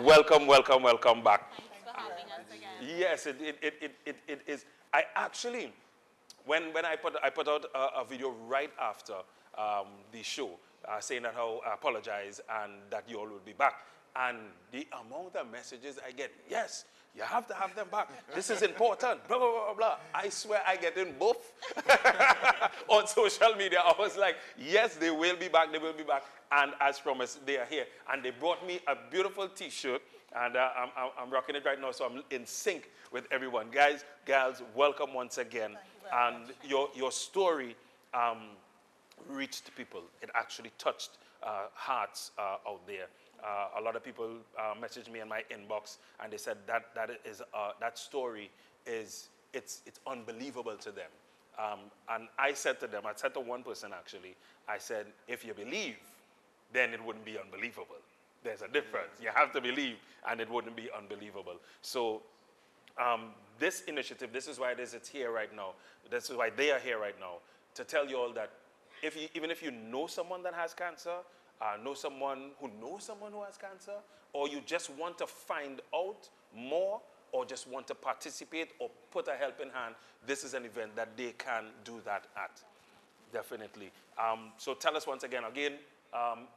Welcome, welcome, welcome back. Thanks for having us again. Yes, it is. I actually, when I put out a video right after the show, saying that how I apologize and that you all will be back. And the amount of messages I get, yes, you have to have them back. This is important, blah, blah, blah, blah, blah. I swear I get in both on social media. I was like, yes, they will be back, they will be back. And as promised, they are here. And they brought me a beautiful T-shirt, and I'm rocking it right now, so I'm in sync with everyone. Guys, gals, welcome once again. And your story reached people. It actually touched hearts out there. A lot of people messaged me in my inbox, and they said that story it's unbelievable to them. And I said to them, I said to one person actually, I said, if you believe, then it wouldn't be unbelievable. There's a difference. You have to believe, and it wouldn't be unbelievable. So this initiative, this is why it's here right now. This is why they are here right now, to tell you all that even if you know someone that has cancer, know someone who knows someone who has cancer, or you just want to find out more, or just want to participate or put a helping hand, this is an event that they can do that at. Definitely. So tell us once again,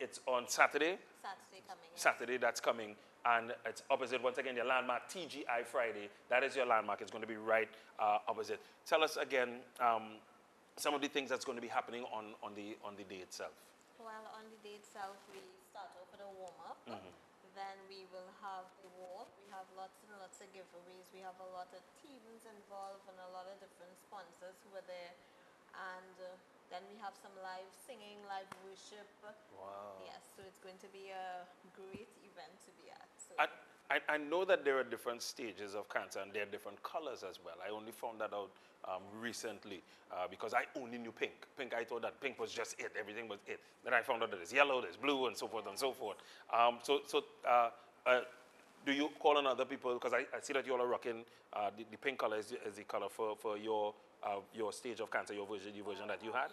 it's on Saturday. Saturday coming. Saturday, that's coming. And it's opposite, once again, your landmark, TGI Friday. That is your landmark. It's going to be right opposite. Tell us again some of the things that's going to be happening on the day itself. Well, on the day itself, we start off with a warm-up. Then we will have the walk. We have lots and lots of giveaways. We have a lot of teams involved and a lot of different sponsors who are there. And then we have some live singing, live worship. Wow. Yes, so it's going to be a great event to be at. So I know that there are different stages of cancer, and there are different colors as well. I only found that out recently because I only knew pink. Pink, I thought that pink was just it. Everything was it. Then I found out that there's yellow, there's blue, and so forth and so forth. Do you call on other people? Because I see that you all are rocking the pink color is the color for your stage of cancer, your version that you had?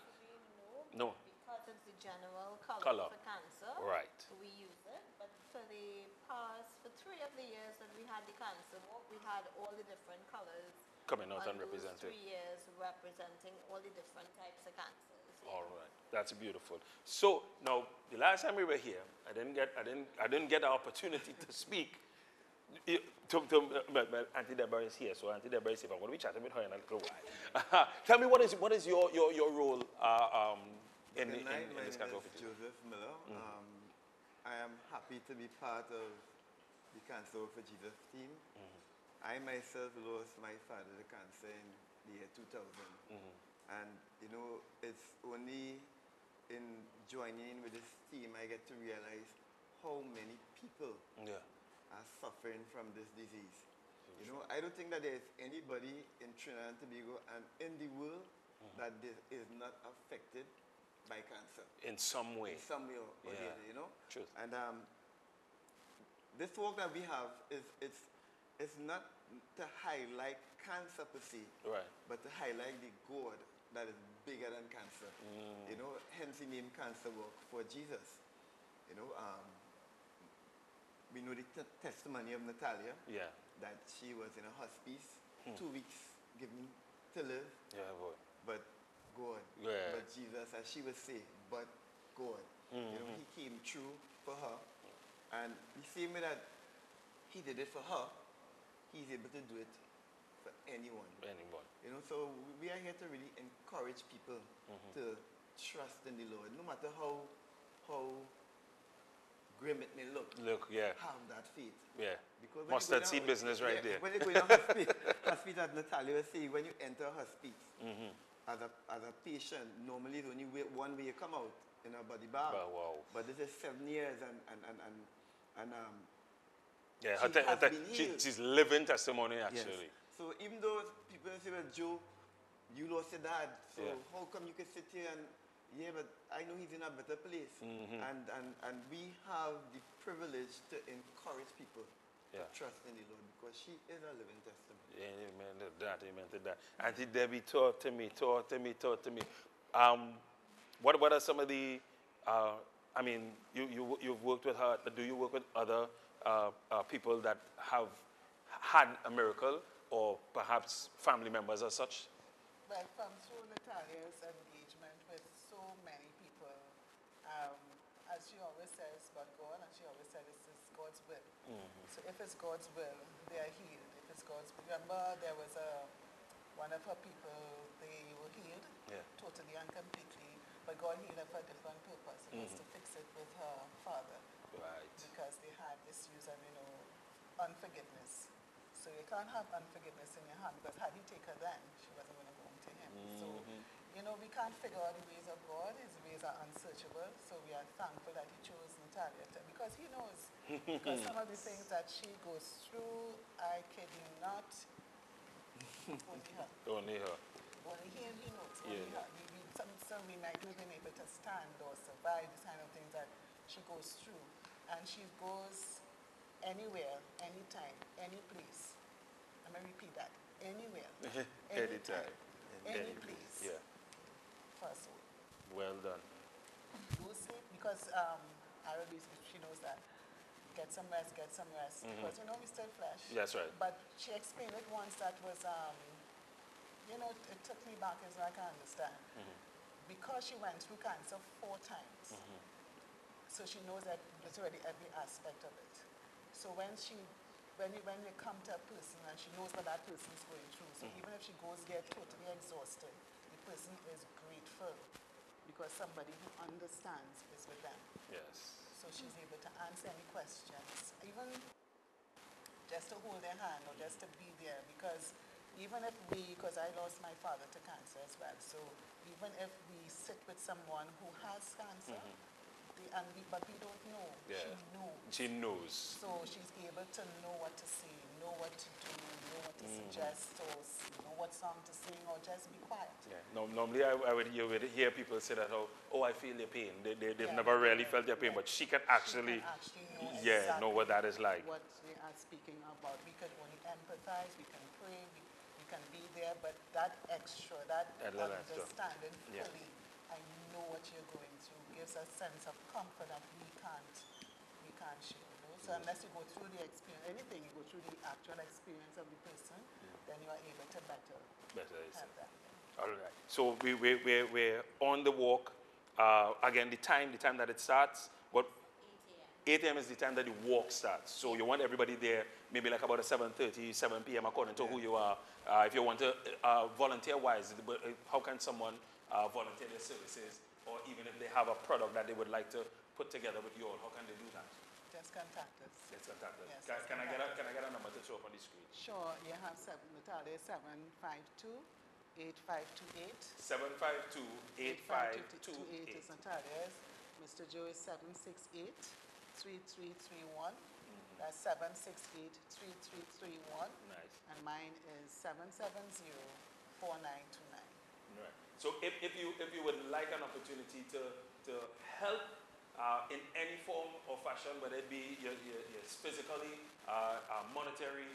No. Because it's the general color for cancer. Right. We use it. But for 3 of the years that we had the cancer walk, we had all the different colors coming out and those representing. 3 years representing all the different types of cancers. Yeah. All right, that's beautiful. So now, the last time we were here, I didn't get the opportunity to speak. Auntie Deborah is here, so Auntie Deborah is here. I'm going to be chatting with her in a little while. Tell me, what is your role in this kind of Joseph Miller. I am happy to be part of the Cancer for Jesus team. I myself lost my father to cancer in the year 2000. And, you know, it's only in joining with this team I get to realize how many people are suffering from this disease. You know, I don't think that there's anybody in Trinidad and Tobago and in the world that is not affected by cancer. In some way. In some way or the other, you know? Truth. And this work that we have it's not to highlight cancer per se, right, but to highlight the God that is bigger than cancer. You know, hence the name Cancer Work for Jesus. You know, we know the testimony of Natalia, that she was in a hospice, 2 weeks given to live. Yeah, boy. But God, but Jesus, as she would say, but God. You know, he came through for her. And the same way that he did it for her, he's able to do it for anyone. You know, so we are here to really encourage people to trust in the Lord, no matter how grim it may look. Have that faith. Yeah. Because mustard seed business right there. When you go in a hospital, as Natalia was saying, when you enter a hospice, as a patient, normally it's only one way you come out in a body bag. Wow. But this is 7 years and she's living testimony actually. Yes. So even though people say, well, Joe, you lost your dad, so how come you can sit here and but I know he's in a better place. And we have the privilege to encourage people to trust in the Lord, because she is a living testimony. Amen to that, amen to that. Auntie Debbie, talk to me. What are some of the, I mean, you've worked with her, do you work with other people that have had a miracle, or perhaps family members as such? Well, from through Natalia's engagement with so many people, um, as she always says, but God, and she always said, it's God's will. So if it's God's will, they are healed. If it's God's will. Remember, there was one of her people, they were healed Yeah. totally and completely, but God healed her for a different purpose. It was to fix it with her father Right. because they had issues and, unforgiveness. So you can't have unforgiveness in your heart because had he taken her then, she wasn't going to go home to him. So, we can't figure out the ways of God. His ways are unsearchable. So we are thankful that he chose Natalia because he knows. Because some of the things that she goes through, I kid you not, only her. Only her. Only him, he knows. Yeah, Only her. Some we might not have been able to stand or survive the kind of things that she goes through. And she goes anywhere, anytime, any place. I'm going to repeat that. Anywhere. Anytime. Any place. Yeah. For a soul. Well done. Go sleep because Arabi, she knows that. Get some rest, get some rest. Because we still flesh. That's right. But she explained it once that was, it took me back as I can understand. Because she went through cancer 4 times. So she knows that literally every aspect of it. So when you come to a person and she knows what that person is going through, so even if she get totally exhausted, the person is grateful because somebody who understands is with them. Yes. So she's able to answer any questions, even just to hold their hand or just to be there. Because even if because I lost my father to cancer as well, so even if we sit with someone who has cancer, but we don't know, Yeah. she knows. She knows. So she's able to know what to say, know what to do, know what to suggest, or know what song to sing, or just be quiet. Yeah. Normally, you would hear people say that, oh, I feel your pain. They've Yeah, never really felt your yeah. pain, but she can actually, know know what that is like. What they are speaking about. We can only empathize, we can pray, we can be there, but that extra, that little extra. understanding Yeah. fully, I know what you're going through, gives a sense of comfort that we can't share. So unless you go through the experience, anything, you go through the actual experience of the person, then you are able to better have that. All right. So we're on the walk. Again, the time that it starts, what? 8 a.m. is the time that the walk starts. So you want everybody there, maybe like about 7:30, 7 p.m. according to who you are. If you want to volunteer-wise, how can someone volunteer their services, or even if they have a product that they would like to put together with you all, how can they do that? Just contact us. Let's contact us. Yes, Can I get a number to show up on the screen? Sure, you have Natalia 752-8528. 752-8528. is Natalia's. Mr. Joe is 768-3331. That's 768-3331. Nice. And mine is 770-4929. Right. So if you would like an opportunity to help in any form or fashion, whether it be your physically, monetary,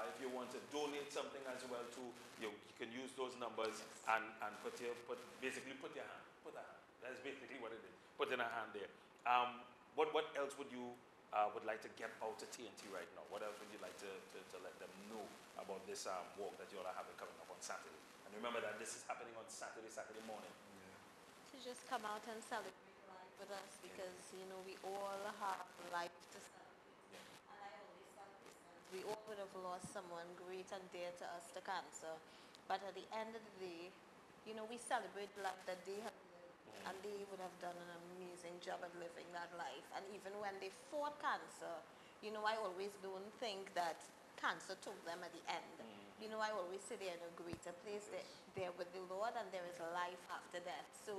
if you want to donate something as well too, you can use those numbers and basically put a hand. That's basically what it is. Put in a hand there. What else would you would like to get out to TNT right now? What else would you like to let them know about this walk that you all are having coming up on Saturday? And remember that this is happening on Saturday morning. To just come out and celebrate life with us because, we all have life to celebrate. And I always tell Christians, we all would have lost someone great and dear to us to cancer. But at the end of the day, we celebrate life that they have lived, and they would have done an amazing job at living that life. And even when they fought cancer, I always don't think that cancer took them at the end. I always say they're in a greater place. They're with the Lord, and there is a life after death. So,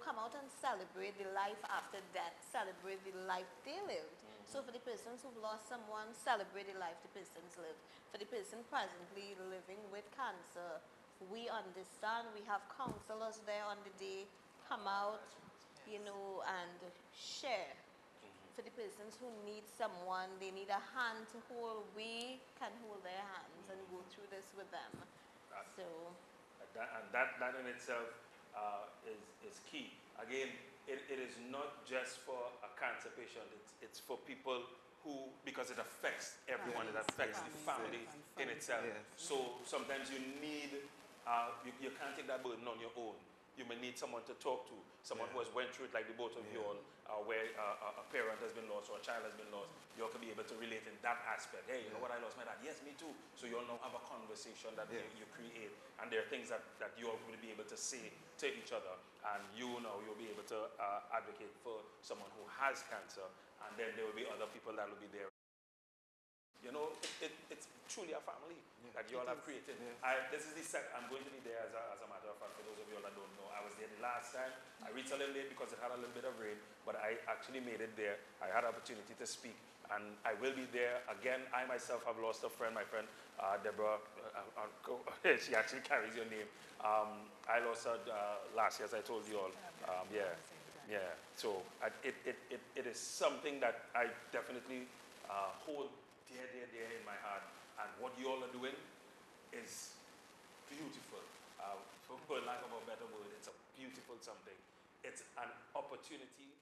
come out and celebrate the life after death. Celebrate the life they lived. So for the persons who've lost someone, celebrate the life the person's lived. For the person presently living with cancer, we understand. We have counselors there on the day. Come out, and share. For the persons who need someone, they need a hand to hold, we can hold their hands and go through this with them. So That in itself is key. Again, it is not just for a cancer patient. It's for people because it affects everyone, it affects the family in itself. Yes. So sometimes you need, you can't take that burden on your own. You may need someone to talk to, someone who has went through it like the both of you all, where a parent has been lost or a child has been lost. You all can be able to relate in that aspect. Hey, you know what, I lost my dad. Yes, me too. So you all now have a conversation that you create, and there are things that you all will be able to say to each other, and you'll be able to advocate for someone who has cancer, and then there will be other people that will be there. You know, it's truly a family that you all have created. This is the second. I'm going to be there as a matter of fact, for those of you all that don't know. I was there the last time. I reached a little late because it had a little bit of rain, but I actually made it there. I had an opportunity to speak, and I will be there again. I myself have lost a friend, my friend Deborah. She actually carries your name. I lost her last year, as I told you all. So it is something that I definitely hold dear in my heart, and what you all are doing is beautiful. For lack of a better word, it's a beautiful something. It's an opportunity.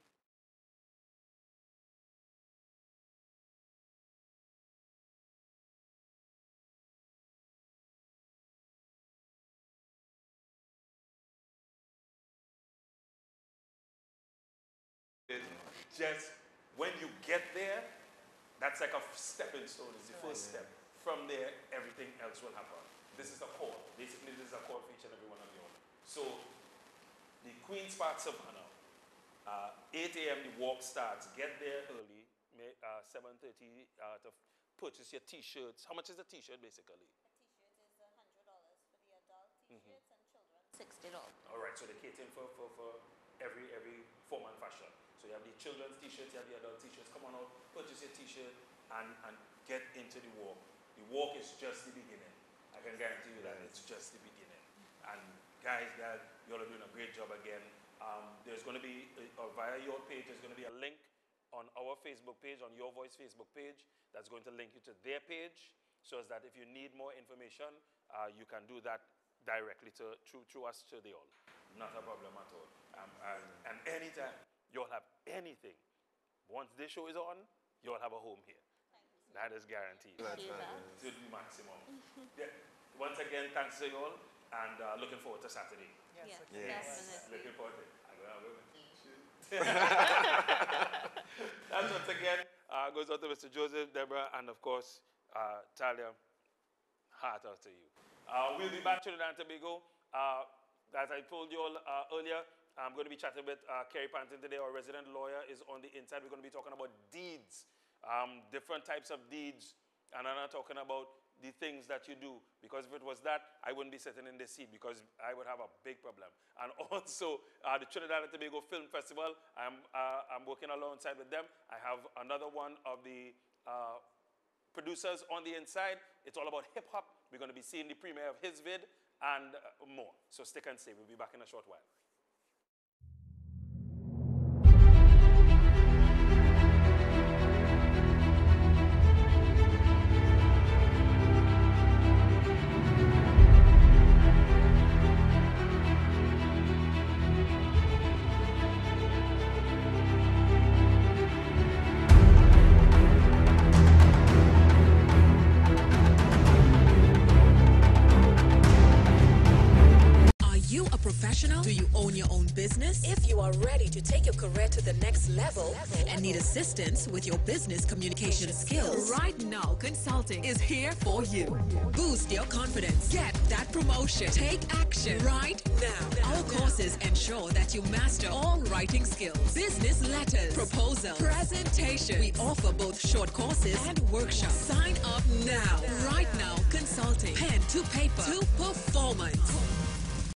Just when you get there, that's like a stepping stone. It's the first step. From there, everything else will happen. This is a core. Basically, this is a core for each and every one of you. So, the Queen's Park Savannah, 8 a.m. the walk starts. Get there early, 7:30 to purchase your T-shirts. How much is a T-shirt, basically? A T-shirt is $100 for the adult T-shirts, and children $60. All right, so they're catering for every form and fashion. So you have the children's T-shirts, you have the adult T-shirts. Come on out, purchase your T-shirt, and get into the walk. The walk is just the beginning. I can guarantee you that it's just the beginning. And guys, you all are doing a great job again. There's going to be, via your page, there's going to be a link on our Facebook page, on Your Voice Facebook page, that's going to link you to their page, so as that if you need more information, you can do that directly through us to the all. Not a problem at all. And anytime you all have anything, once this show is on, you all have a home here. That is guaranteed. Thank you. To the maximum. Once again, thanks to you all, and looking forward to Saturday. Yes, Looking definitely. forward to it. That's once again goes out to Mr. Joseph, Deborah, and of course, Talia. Heart out to you. We'll be back to Trinidad and Tobago. As I told you all earlier, I'm going to be chatting with Kerry Panton today. Our resident lawyer is on the inside. We're going to be talking about deeds, different types of deeds, and I'm not talking about the things that you do, because if it was that, I wouldn't be sitting in this seat, because I would have a big problem. And also, the Trinidad and Tobago Film Festival, I'm working alongside with them. I have another one of the producers on the inside. It's all about hip-hop. We're going to be seeing the premiere of his vid and more. So stick and stay. We'll be back in a short while. Do you own your own business? If you are ready to take your career to the next level and need assistance with your business communication skills, Right Now Consulting is here for you. Boost your confidence. Get that promotion. Take action right now. Our courses ensure that you master all writing skills, business letters, proposal, presentation. We offer both short courses and workshops. Sign up now. Right Now Consulting. Pen to paper to performance.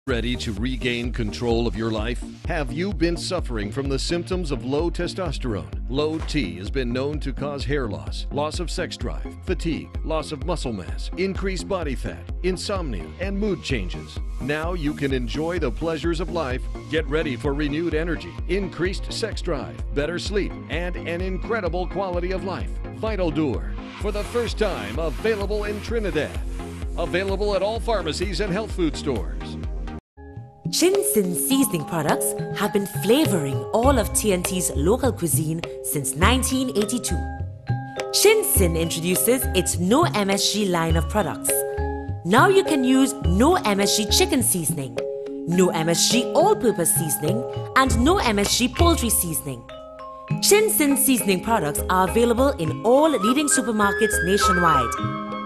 Ready to regain control of your life? Have you been suffering from the symptoms of low testosterone? Low T has been known to cause hair loss, loss of sex drive, fatigue, loss of muscle mass, increased body fat, insomnia, and mood changes. Now you can enjoy the pleasures of life. Get ready for renewed energy, increased sex drive, better sleep, and an incredible quality of life. Vital Dur, for the first time available in Trinidad. Available at all pharmacies and health food stores. Gittens seasoning products have been flavoring all of TNT's local cuisine since 1982. Shinsen introduces its no MSG line of products. Now you can use no MSG chicken seasoning, no MSG all-purpose seasoning, and no MSG poultry seasoning. Shinsen seasoning products are available in all leading supermarkets nationwide.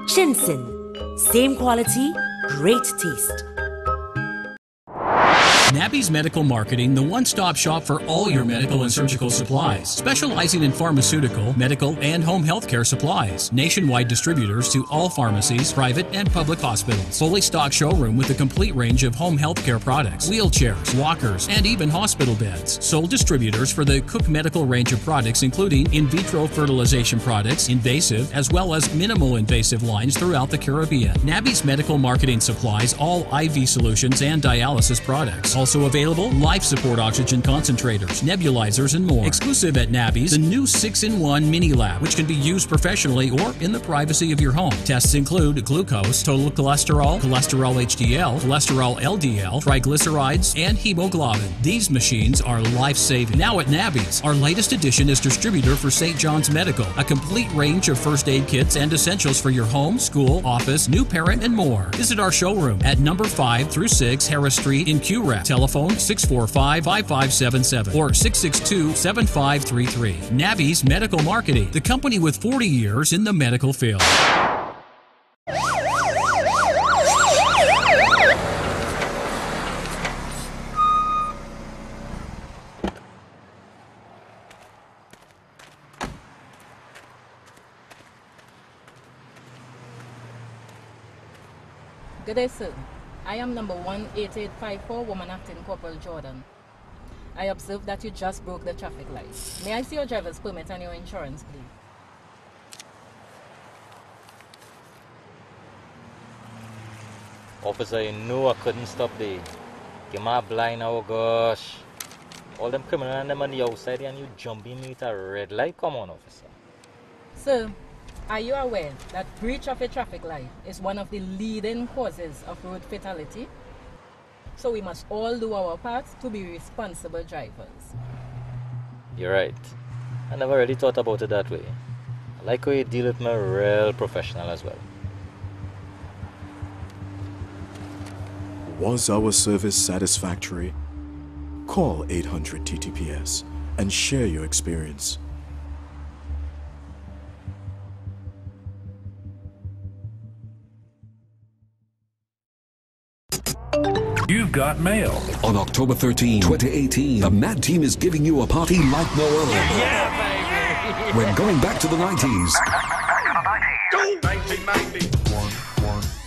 Shinsen, same quality, great taste. Nabby's Medical Marketing, the one-stop shop for all your medical and surgical supplies, specializing in pharmaceutical, medical, and home healthcare supplies. Nationwide distributors to all pharmacies, private and public hospitals. Fully stocked showroom with a complete range of home healthcare products, wheelchairs, walkers, and even hospital beds. Sole distributors for the Cook Medical range of products, including in vitro fertilization products, invasive, as well as minimal invasive lines throughout the Caribbean. Nabby's Medical Marketing supplies all IV solutions and dialysis products. Also available, life support oxygen concentrators, nebulizers, and more. Exclusive at Nabby's, the new 6-in-1 Mini Lab, which can be used professionally or in the privacy of your home. Tests include glucose, total cholesterol, cholesterol HDL, cholesterol LDL, triglycerides, and hemoglobin. These machines are life-saving. Now at Nabby's, our latest addition is distributor for St. John's Medical, a complete range of first aid kits and essentials for your home, school, office, new parent, and more. Visit our showroom at number 5 through 6 Harris Street in QREP. Telephone 645-5577 or 662-7533. Nabby's Medical Marketing, the company with 40 years in the medical field. Good day, sir. I am number 18854, Woman Acting Corporal Jordan. I observe that you just broke the traffic light. May I see your driver's permit and your insurance, please? Officer, you know I couldn't stop there. Give my blind, oh gosh. All them criminals and them on the outside and you jumping me at a red light? Come on, officer. Sir, are you aware that breach of a traffic light is one of the leading causes of road fatality? So we must all do our part to be responsible drivers. You're right. I never really thought about it that way. I like how you deal with me real professional as well. Was our service satisfactory? Call 800 TTPS and share your experience. You've got mail. On October 13, 2018, the Mad Team is giving you a party like no other. Yeah, baby! We're going back to the 90s. 1990.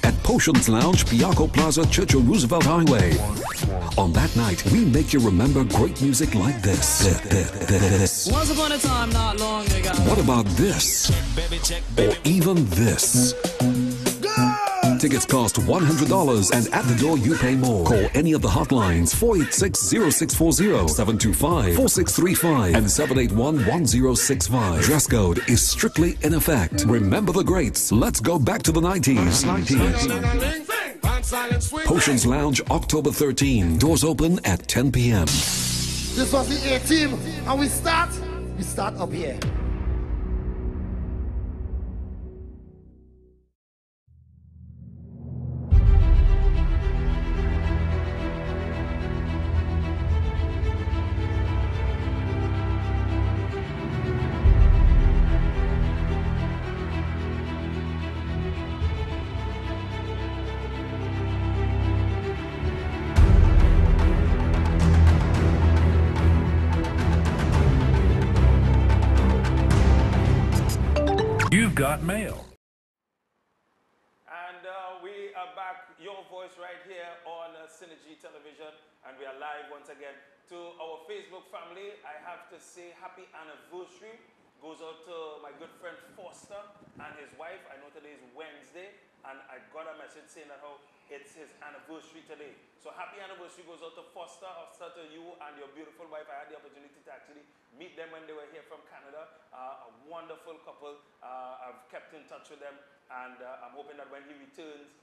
At Potions Lounge, Piaco Plaza, Churchill Roosevelt Highway. On that night, we make you remember great music like this. Once upon a time, not long ago. What about this? Or even this? Tickets cost $100 and at the door you pay more. Call any of the hotlines 486-0640, 725-4635 and 781-1065. Dress code is strictly in effect. Remember the greats. Let's go back to the 90s. Potions Lounge, October 13. Doors open at 10 p.m. This was the A-Team and we start up here. You've got mail. And we are back, your voice right here on Synergy Television, and we are live once again. To our Facebook family, I have to say happy anniversary. Goes out to my good friend Foster and his wife. I know today is Wednesday, and I got a message saying that it's his anniversary today. So happy anniversary goes out to Foster, to you and your beautiful wife. I had the opportunity to actually meet them when they were here from Canada. A wonderful couple. I've kept in touch with them, and I'm hoping that when he returns,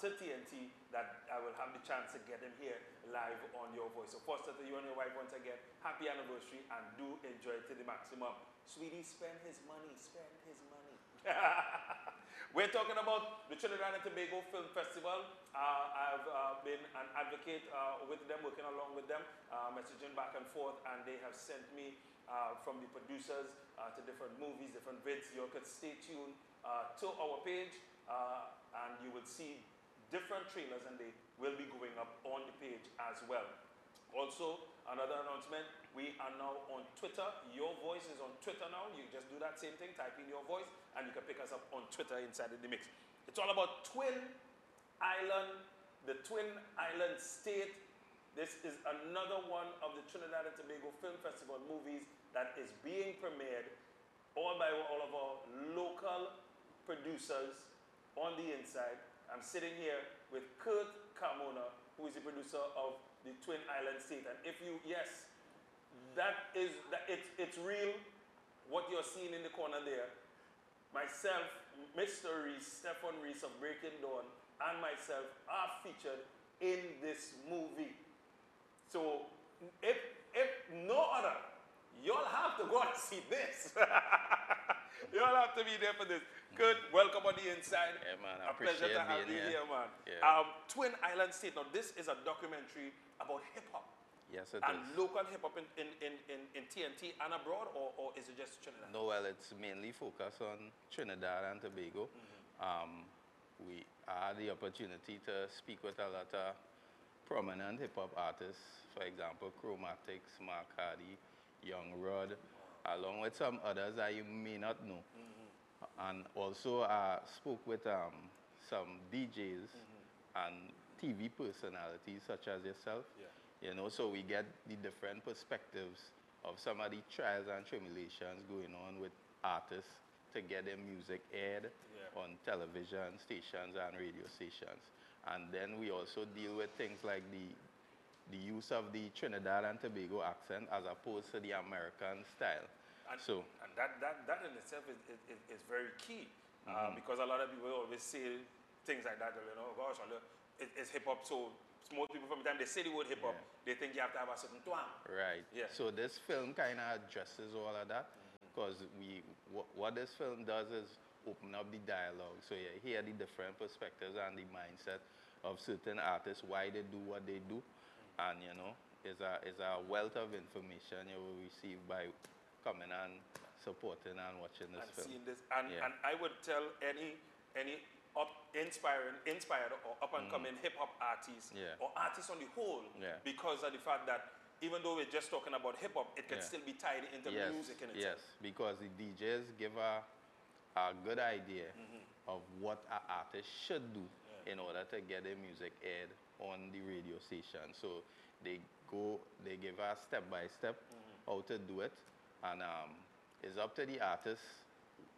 to TNT that I will have the chance to get him here live on Your Voice. So Foster, to you and your wife once again, happy anniversary and do enjoy it to the maximum. Sweetie, spend his money, spend his money. We're talking about the Trinidad and Tobago Film Festival. I've been an advocate with them, working along with them, messaging back and forth, and they have sent me from the producers to different movies, different vids. You could stay tuned to our page, and you will see different trailers, and they will be going up on the page as well. Also, another announcement, we are now on Twitter. Your Voice is on Twitter now. You just do that same thing, type in Your Voice, and you can pick us up on Twitter inside of the mix. It's all about Twin Island, the Twin Island State. This is another one of the Trinidad and Tobago Film Festival movies that is being premiered all by all of our local producers on the inside. I'm sitting here with Kurt Carmona, who is the producer of the Twin Island State. And if you, yes, it's real, what you're seeing in the corner there. Myself, Mr. Reese, Stefan Reese of Breaking Dawn, and myself are featured in this movie. So if no other, you'll have to go and see this. You'll have to be there for this. Kurt, welcome on the inside. Yeah, man, I a pleasure to have you here, man. Yeah. Twin Island State. Now, this is a documentary about hip-hop. Yes, it and is. local hip-hop in TNT and abroad, or is it just Trinidad? No, well, it's mainly focused on Trinidad and Tobago. We had the opportunity to speak with a lot of prominent hip-hop artists, for example, Chromatics, Mark Hardy, Young Rod, along with some others that you may not know. And also spoke with some DJs and TV personalities such as yourself. You know, so we get the different perspectives of some of the trials and tribulations going on with artists to get their music aired on television stations and radio stations. And then we also deal with things like the use of the Trinidad and Tobago accent as opposed to the American style. And that in itself is very key, because a lot of people always say things like that, you know, gosh, it's hip-hop, so most people from the time they say the word hip-hop, they think you have to have a certain twang. Right. Yeah. So this film kind of addresses all of that, because what this film does is open up the dialogue, so you hear the different perspectives and the mindset of certain artists, why they do what they do, and you know, is a wealth of information you will receive by coming and supporting and watching this film. Seeing this, and I would tell any inspired or up-and-coming hip-hop artists, or artists on the whole, because of the fact that even though we're just talking about hip-hop, it can still be tied into music in itself. Yes, because the DJs give a good idea of what an artist should do in order to get their music aired on the radio station. So they give a step-by-step how to do it, and it's up to the artist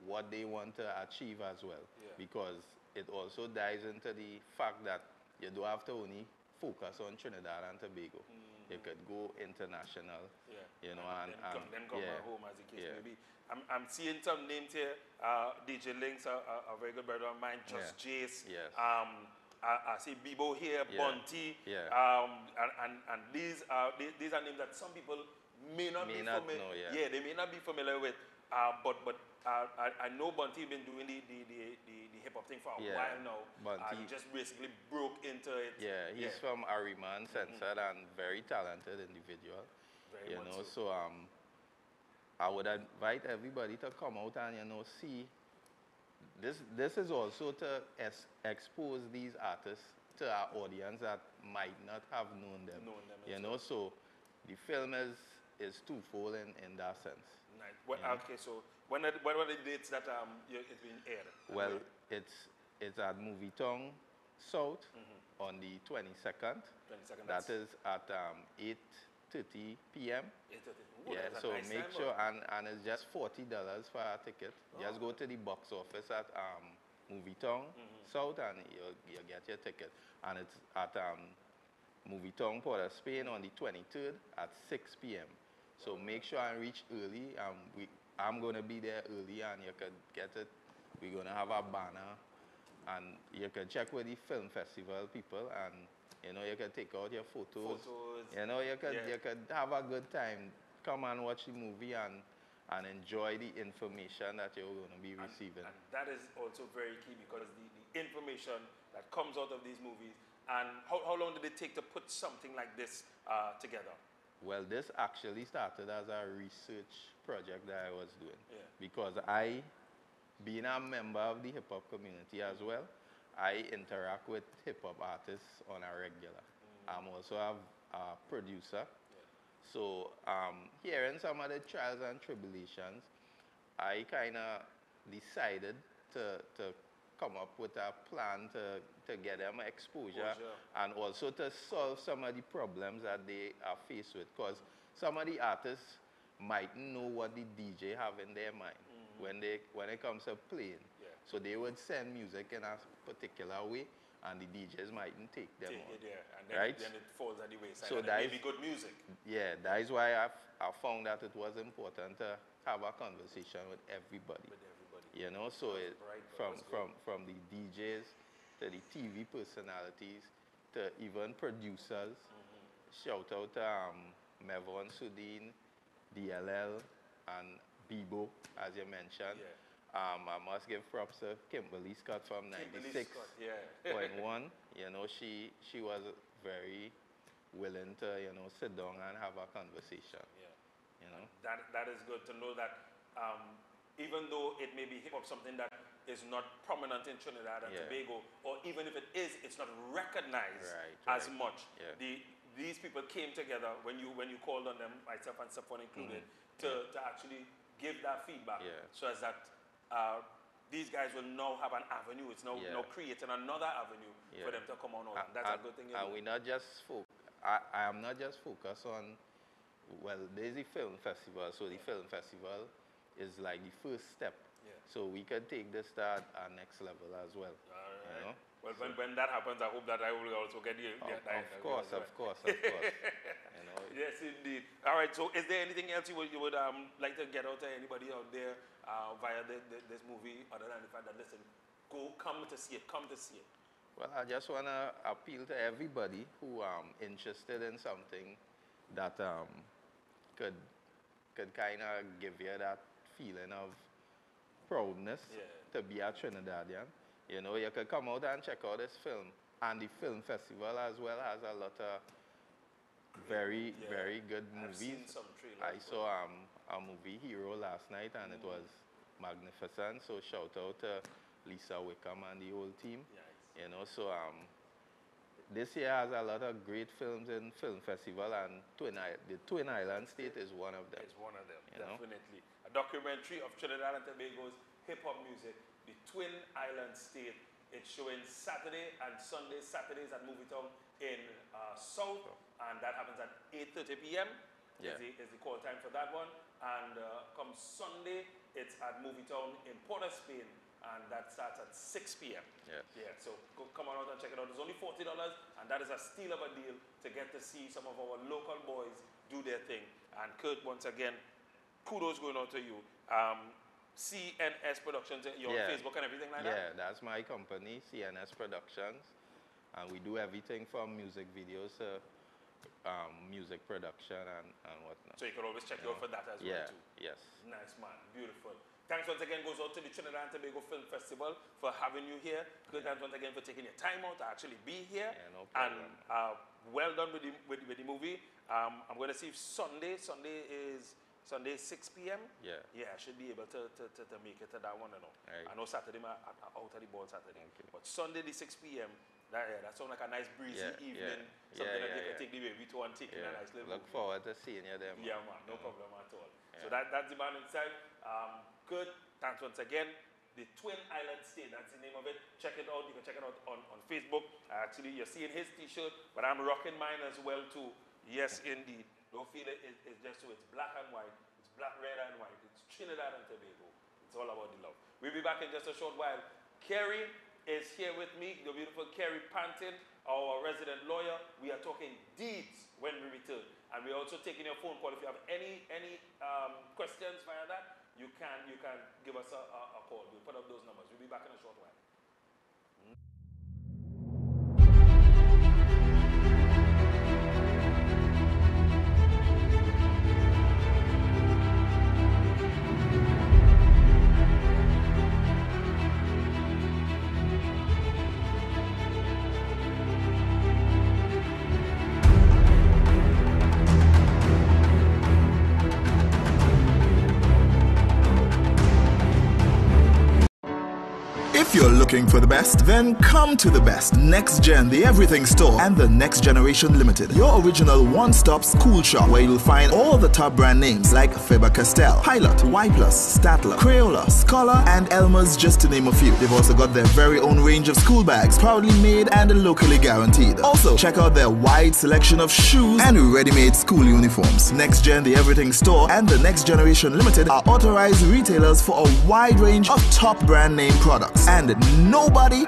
what they want to achieve as well, because it also dives into the fact that you don't have to only focus on Trinidad and Tobago. You could go international, you know, and then come back home, as the case may be. I'm seeing some names here. DJ Links, a very good brother of mine, Just Jace. I see Bibo here, Bunty, and these are names that some people may not be familiar. They may not be familiar with. But I know Bunty been doing the hip hop thing for a while now. He just basically broke into it. Yeah, he's from Ariman, Censored, and very talented individual. Very you know, so I would invite everybody to come out and see. This is also to expose these artists to our audience that might not have known them. You know, so the film is twofold in that sense. Nice. Well, okay, so when are the dates that it's being aired? Well, it's at Movie Tongue South on the 22nd. That is at 8:30 p.m. 8:30. Yeah, so nice make sure, and it's just $40 for a ticket. Just go to the box office at Movie Tongue South, and you'll get your ticket. And it's at Movie Tongue, Port of Spain on the 23rd at 6 p.m. So make sure and reach early. I'm going to be there early, and you could get it. We're going to have a banner And you can check with the film festival people, and you know, you can take out your photos. You know, you could have a good time. Come and watch the movie and enjoy the information that you're going to be receiving. And that is also very key, because the information that comes out of these movies. And how long did it take to put something like this together? Well, this actually started as a research project that I was doing. Yeah. Because I, being a member of the hip-hop community as well, I interact with hip-hop artists on a regular. I'm also a producer. So hearing some of the trials and tribulations, I kind of decided to come up with a plan to get them exposure and also to solve some of the problems that they are faced with. Because some of the artists might know what the DJ have in their mind when it comes to playing. So they would send music in a particular way, and the DJs mightn't take them on. And then, right? then it falls at the wayside. So and that it may be good music. Yeah, that is why I found that it was important to have a conversation with everybody. You know, so from the DJs to the TV personalities to even producers. Shout out to Mevon Sudin, DLL, and Bibo, as you mentioned. I must give props to Kimberly Scott from 96.1. You know, she was very willing to, you know, sit down and have a conversation. You know, that is good to know that even though it may be hip hop, something that is not prominent in Trinidad and Tobago, or even if it is, it's not recognized as much. These people came together when you called on them, myself and Safwan included, to actually give that feedback, so as that these guys will now have an avenue. It's now creating another avenue for them to come on out. And that's a good thing. And we not just I am not just focused on, well, there's the film festival. So the film festival is like the first step. So we can take this to our next level as well. You know? Well, when that happens, I hope that I will also get you. Of course. You know? Yes, indeed. All right. So, is there anything else you would like to get out to anybody out there via this movie, other than the fact that, listen, come to see it. Well, I just want to appeal to everybody who interested in something that could kind of give you that feeling of proudness to be a Trinidadian. You know, you could come out and check out this film. And the film festival as well has a lot of very good movies. I saw a movie, Hero, last night, and it was magnificent. So shout out to Lisa Wickham and the whole team. You know, so this year has a lot of great films in film festival, and the Twin Island State is one of them. It's one of them, Know? definitely. A documentary of Trinidad and Tobago's hip-hop music, the Twin Island State. It's showing Saturday and Sunday. Saturdays at Movietown in South, and that happens at 8:30 p.m. Is the call time for that one. And come Sunday, it's at Movietown in Port of Spain, and that starts at 6 p.m. So come on out and check it out. It's only $40, and that is a steal of a deal to get to see some of our local boys do their thing. And Kurt, once again, kudos going out to you. CNS Productions, you're on Facebook and everything like that? Yeah, that's my company, CNS Productions. And we do everything from music videos to music production and whatnot. So you can always check you out for that as well too? Yes. Nice, man. Beautiful. Thanks once again goes out to the Trinidad and Tobago Film Festival for having you here. Good, thanks once again for taking your time out to actually be here. No problem. And well done with the movie. I'm going to see if Sunday is 6 p.m. Yeah, I should be able to make it to that one. I know Saturday I'm out of the ball Saturday, but Sunday the 6 p.m. That sounds like a nice breezy evening. Something that you can take the baby to and take in a nice little. Look forward to seeing you there, man. Yeah, man, no problem at all. So that's the man inside. Good. Thanks once again. The Twin Island State, that's the name of it. Check it out. You can check it out on Facebook. Actually, you're seeing his t-shirt, but I'm rocking mine as well too. Yes, indeed. Don't feel it. It's just so it's black and white. It's black, red, and white. It's Trinidad and Tobago. It's all about the love. We'll be back in just a short while. Kerry is here with me, the beautiful Kerry Pantin, our resident lawyer. We are talking deeds when we return. And we're also taking your phone call. If you have any questions via that, you can give us a call. We'll put up those numbers. We'll be back in a short while. If you're looking for the best, then come to the best. Next Gen, the Everything Store, and the Next Generation Limited. Your original one-stop school shop where you'll find all the top brand names like Faber-Castell, Pilot, Y+, Statler, Crayola, Scholar, and Elmer's, just to name a few. They've also got their very own range of school bags, proudly made and locally guaranteed. Also, check out their wide selection of shoes and ready-made school uniforms. Next Gen, the Everything Store, and the Next Generation Limited are authorized retailers for a wide range of top brand name products. And nobody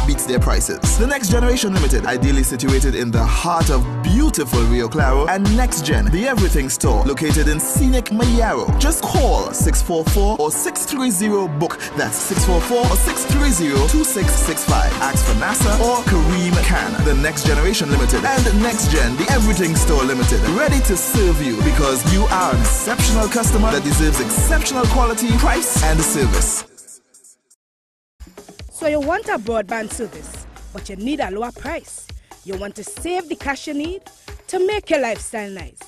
beats their prices. The Next Generation Limited, ideally situated in the heart of beautiful Rio Claro, and Next Gen, the Everything Store, located in scenic Mayaro. Just call 644 or 630-BOOK. That's 644 or 630-2665. Ask for NASA or Kareem Khan. The Next Generation Limited and Next Gen, the Everything Store Limited, ready to serve you because you are an exceptional customer that deserves exceptional quality, price, and service. So you want a broadband service, but you need a lower price. You want to save the cash you need to make your lifestyle nice.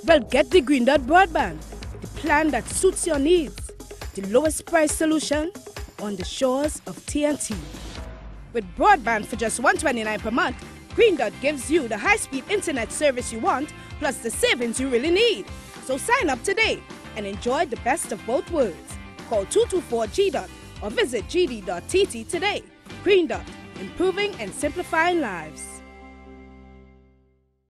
Well, get the Green Dot Broadband, the plan that suits your needs. The lowest price solution on the shores of TNT. With broadband for just $129 per month, Green Dot gives you the high-speed internet service you want, plus the savings you really need. So sign up today and enjoy the best of both worlds. Call 224-GDOT or visit gd.tt today. Green Dot, improving and simplifying lives.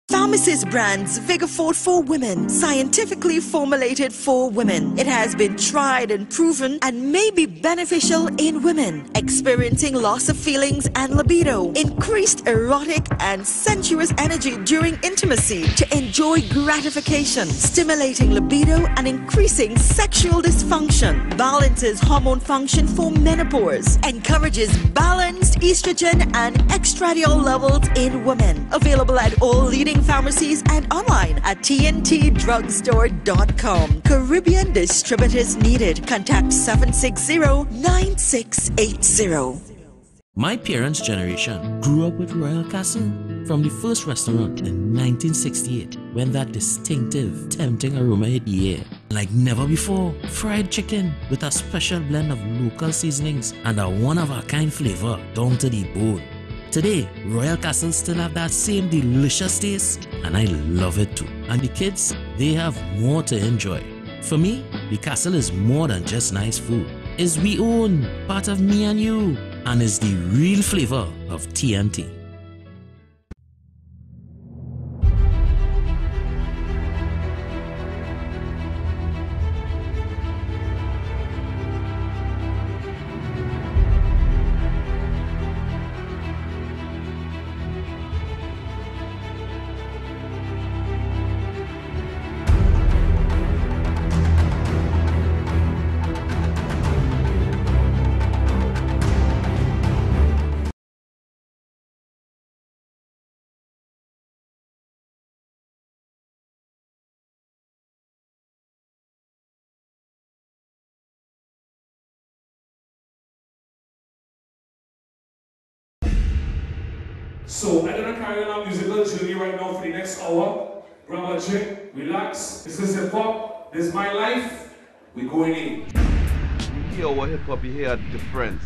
Pharmacist brands Vigafort for women, scientifically formulated for women. It has been tried and proven and may be beneficial in women experiencing loss of feelings and libido, increased erotic and sensuous energy during intimacy to enjoy gratification, stimulating libido and increasing sexual dysfunction, balances hormone function for menopause, encourages balanced estrogen and estradiol levels in women. Available at all leading pharmacies and online at tntdrugstore.com. Caribbean distributors needed. Contact 760-9680. My parents' generation grew up with Royal Castle. From the first restaurant in 1968, when that distinctive, tempting aroma hit the air. Like never before, fried chicken with a special blend of local seasonings and a one-of-a-kind flavor down to the bone. Today, Royal Castle still have that same delicious taste, and I love it too. And the kids, they have more to enjoy. For me, the castle is more than just nice food. It's we own, part of me and you, and is the real flavor of TNT. So I'm gonna carry on our musical journey right now for the next hour. Grab a drink, relax. This is hip hop. This is my life. We going in. You hear what hip hop, you hear a difference.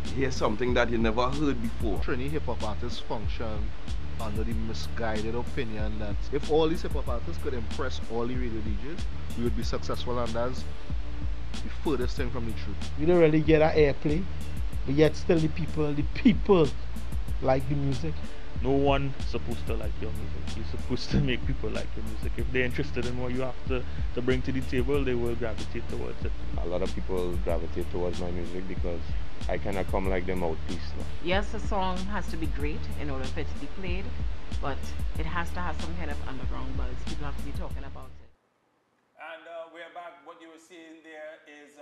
You hear something that you never heard before. Trini hip hop artists function under the misguided opinion that if all these hip hop artists could impress all the radio DJs, we would be successful, and that's the furthest thing from the truth. You don't really get an airplay, but yet still the people like the music. No one's supposed to like your music. You're supposed to make people like your music. If they're interested in what you have to bring to the table, they will gravitate towards it. A lot of people gravitate towards my music because I kind of come like their mouthpiece now. Yes, a song has to be great in order for it to be played, but it has to have some kind of underground buzz. People have to be talking about it. And we're back. What you were seeing there is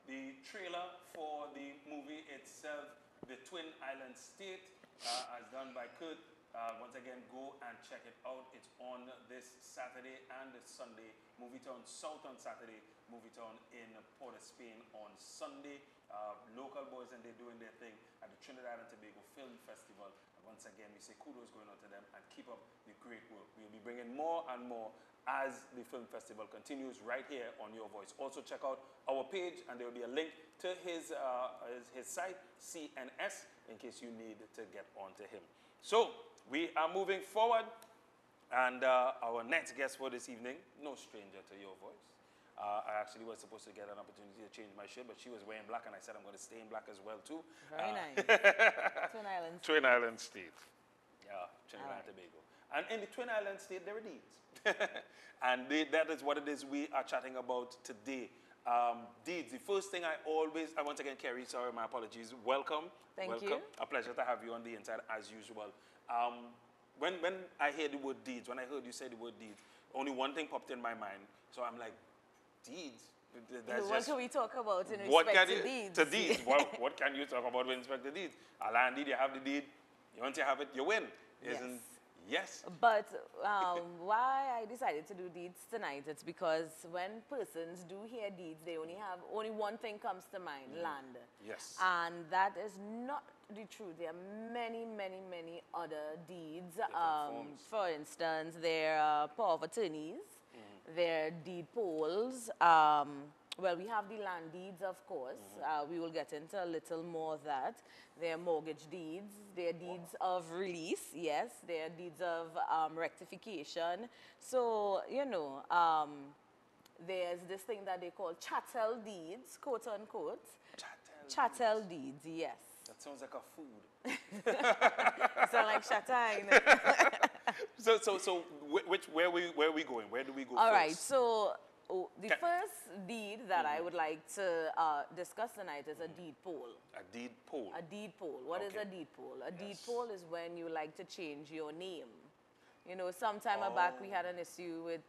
the trailer for the movie itself, The Twin Island State. As done by Kurt. Once again, go and check it out. It's on this Saturday and this Sunday. Movietown South on Saturday, Movietown in Port of Spain on Sunday. Local boys, and they're doing their thing at the Trinidad and Tobago Film Festival. And once again, we say kudos going on to them and keep up the great work. We'll be bringing more and more as the film festival continues right here on Your Voice. Also check out our page, and there will be a link to his site, CNS, in case you need to get onto him. So we are moving forward, and our next guest for this evening, no stranger to Your Voice. I actually was supposed to get an opportunity to change my shirt, but she was wearing black, and I said I'm going to stay in black as well too. Very nice. Twin Islands. Twin Islands State. Yeah, Trinidad and Tobago. And in the Twin Islands State, there are deeds. And that is what it is we are chatting about today. Deeds. The first thing I once again, Kerry, sorry, my apologies. Welcome. Thank you. A pleasure to have you on the inside as usual. When I hear the word deeds, when I heard you say the word deeds, only one thing popped in my mind. So I'm like, deeds? What can we talk about in respect to deeds? To deeds. What can you talk about with respect to deeds? A land deed, you have the deed. Once you have it, you win. Yes. But why I decided to do deeds tonight, it's because when persons do hear deeds, they only one thing comes to mind, land. Yes. And that is not the truth. There are many, many, many other deeds. For instance, there are power of attorneys, there are deed polls. Well, we have the land deeds, of course. We will get into a little more of that. There are mortgage deeds. There are deeds of release, yes. There are deeds of rectification. So, you know, there's this thing that they call chattel deeds, quote unquote. Chattel deeds, yes. That sounds like a food. It sounds like chatine. So where are we going? Where do we go first? All right, so the first deed that I would like to discuss tonight is a deed poll. A deed poll? A deed poll. What is a deed poll? A deed poll is when you like to change your name. You know, some time back we had an issue with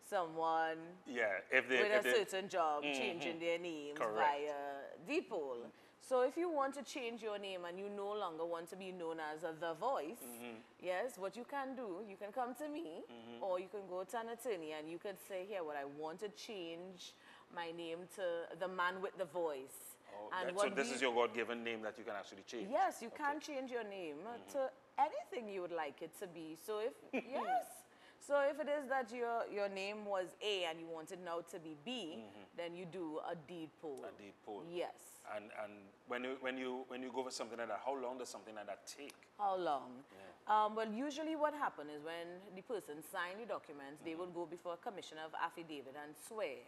someone with a certain job changing their names via deed poll. So if you want to change your name and you no longer want to be known as The Voice, yes, what you can do, you can come to me or you can go to an attorney and you can say, here, what I want to change my name to The Man with the Voice. So this is your God-given name that you can actually change? Yes, you can change your name to anything you would like it to be. So if, so if it is that your name was A and you want it now to be B, then you do a deed poll. A deed poll. Yes. And when you go for something like that, how long does something like that take? How long? Yeah. Well, usually what happens is when the person signs the documents, they will go before a commissioner of affidavit and swear.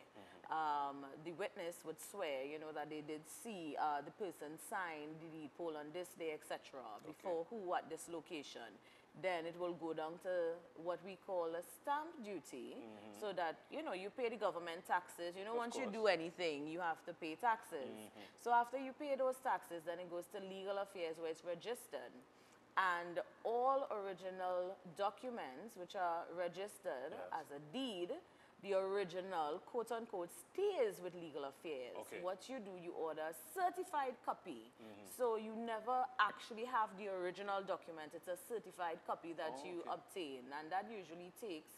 The witness would swear, you know, that they did see the person sign the deed poll on this day, etc. Before who at this location. Then it will go down to what we call a stamp duty, so that, you know, you pay the government taxes. You know, once you do anything, you have to pay taxes. So after you pay those taxes, then it goes to legal affairs where it's registered. And all original documents which are registered as a deed, the original, quote unquote, stays with legal affairs. What you do, you order a certified copy. So you never actually have the original document. It's a certified copy that you obtain. And that usually takes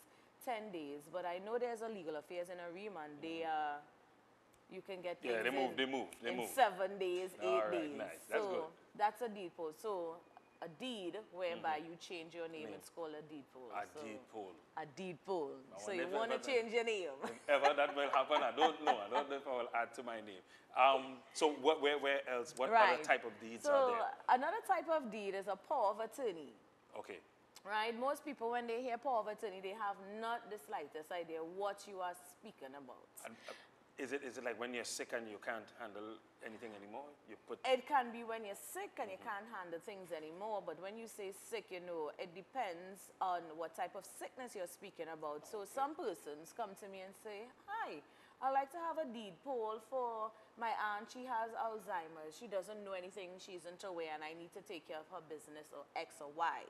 10 days. But I know there's a legal affairs in a remand. You can get things they move. in 7 days, 8 days. Nice. That's good. That's a deed poll. So a deed whereby you change your name, it's called a deed poll. Deed poll. A deed poll. So you want to change your name. If ever that will happen, I don't know. I don't know if I will add to my name. So where else? What other type of deeds are there? Another type of deed is a power of attorney. Okay. Right? Most people, when they hear power of attorney, they have not the slightest idea what you are speaking about. Is it like when you're sick and you can't handle anything anymore? It can be when you're sick and you can't handle things anymore, but when you say sick, you know, it depends on what type of sickness you're speaking about. So some persons come to me and say, hi, I'd like to have a deed poll for my aunt. She has Alzheimer's. She doesn't know anything. She isn't aware, and I need to take care of her business or X or Y.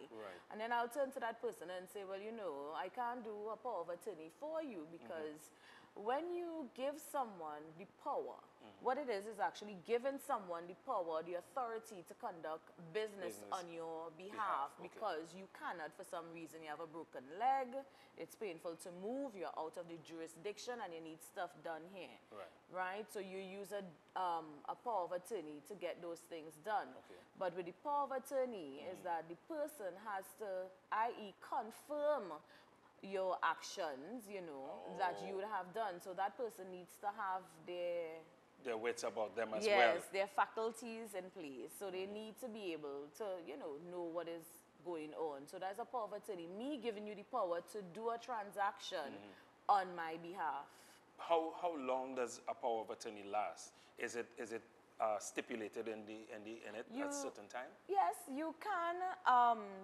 And then I'll turn to that person and say, well, you know, I can't do a power of attorney for you because when you give someone the power, what it is actually giving someone the power, the authority to conduct business on your behalf because you cannot, for some reason, you have a broken leg, it's painful to move, you're out of the jurisdiction and you need stuff done here. Right? So you use a power of attorney to get those things done. But with the power of attorney is that the person has to, i.e. confirm your actions, you know, that you would have done. So that person needs to have their wits about them as well. yes, their faculties in place. So they need to be able to, you know what is going on. So that's a power of attorney. Me giving you the power to do a transaction on my behalf. How long does a power of attorney last? Is it stipulated in it at a certain time? Yes, you can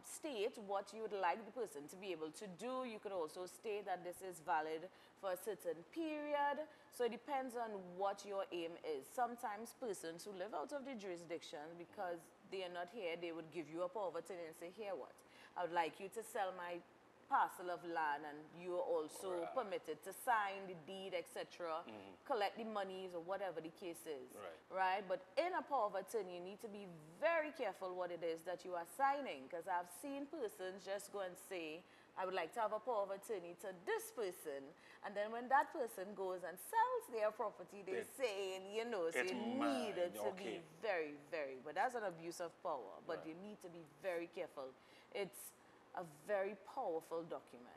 state what you would like the person to be able to do. You could also state that this is valid for a certain period. So it depends on what your aim is. Sometimes persons who live out of the jurisdiction, because they are not here, they would give you a power of attorney and say, here what? I would like you to sell my parcel of land, and you are also permitted to sign the deed, etc., collect the monies or whatever the case is, right? But in a power of attorney, you need to be very careful what it is that you are signing, because I've seen persons just go and say, I would like to have a power of attorney to this person, and then when that person goes and sells their property, they say, you know, so you need it to be very, very, but that's an abuse of power, but you need to be very careful. It's a very powerful document.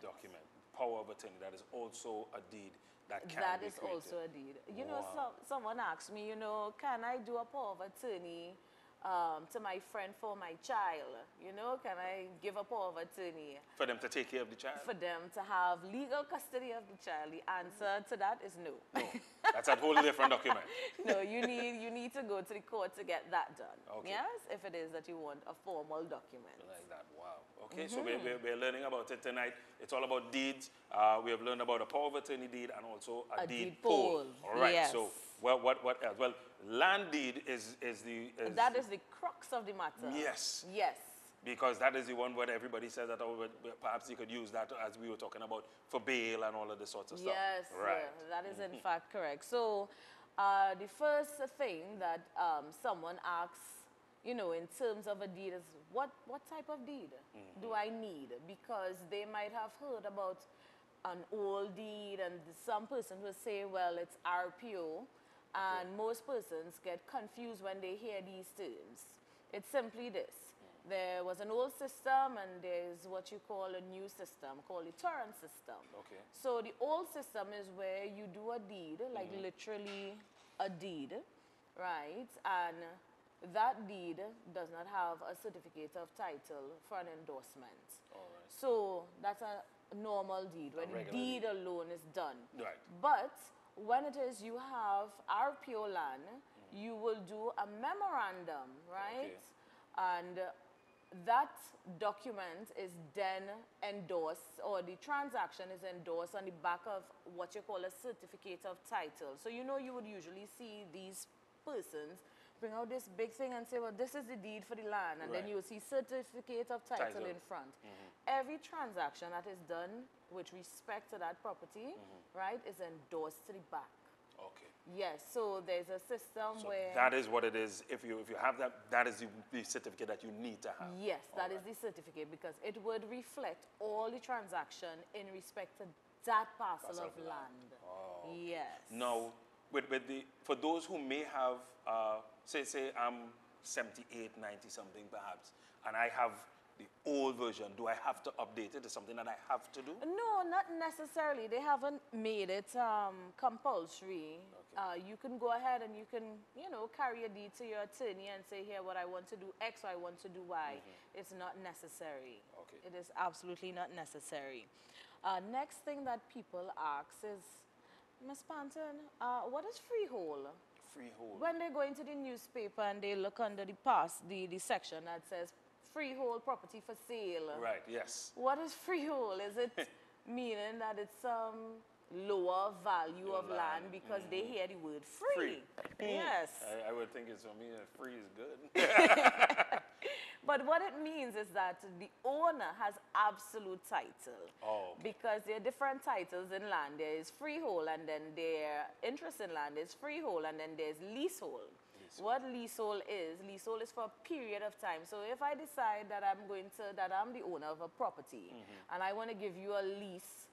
Power of attorney, that is also a deed that can that be is created. also a deed. You know, someone asked me, you know, can I do a power of attorney to my friend for my child? You know, can I give a power of attorney? For them to take care of the child? For them to have legal custody of the child. The answer to that is no. No, that's a whole different document. No, you need to go to the court to get that done. Yes, if it is that you want a formal document. Like that, wow. Okay, so we're learning about it tonight. It's all about deeds. We have learned about a power of attorney deed and also a deed poll. All right, yes. so what else? Well, land deed is that is the crux of the matter. Yes. Yes. Because that is the one where everybody says that, oh, perhaps you could use that, as we were talking about, for bail and all of this sorts of stuff. Yes, right. That is in fact correct. So the first thing that someone asks, you know, in terms of a deed is, what type of deed do I need? Because they might have heard about an old deed, and some person will say, well, it's RPO, and most persons get confused when they hear these terms. It's simply this. There was an old system, and there's what you call a new system called the torrent system. Okay. So the old system is where you do a deed, like literally a deed, right? And that deed does not have a certificate of title for an endorsement. All right. So that's a normal deed, where the deed alone is done. Right. But when it is you have RPO land, you will do a memorandum, right? And that document is then endorsed, or the transaction is endorsed on the back of what you call a certificate of title. So you know, you would usually see these persons bring out this big thing and say, well, this is the deed for the land, and then you'll see certificate of title in front. Every transaction that is done with respect to that property, right, is endorsed to the back. Okay. Yes, so there's a system where... that is what it is. If you have that, that is the certificate that you need to have. Yes, that is the certificate, because it would reflect all the transaction in respect to that parcel of land. Oh. Yes. Now, for those who may have, say I'm 78, 90 something perhaps, and I have the old version, do I have to update it? Is something that I have to do? No, not necessarily. They haven't made it compulsory. You can go ahead and you can, you know, carry a deed to your attorney and say, here, what I want to do X, or I want to do Y. It's not necessary. Okay. It is absolutely not necessary. Next thing that people ask is, Ms. Panton, what is freehold? Freehold. When they go into the newspaper and they look under the section that says freehold property for sale. Right, yes. What is freehold? Is it meaning that it's lower value of land because they hear the word free? Yes. I would think it's for me that free is good. But what it means is that the owner has absolute title. Oh, okay. Because there are different titles in land. There is freehold, and then their interest in land is freehold, and then there's leasehold. What leasehold is for a period of time. So if I decide that I'm the owner of a property, and I want to give you a lease,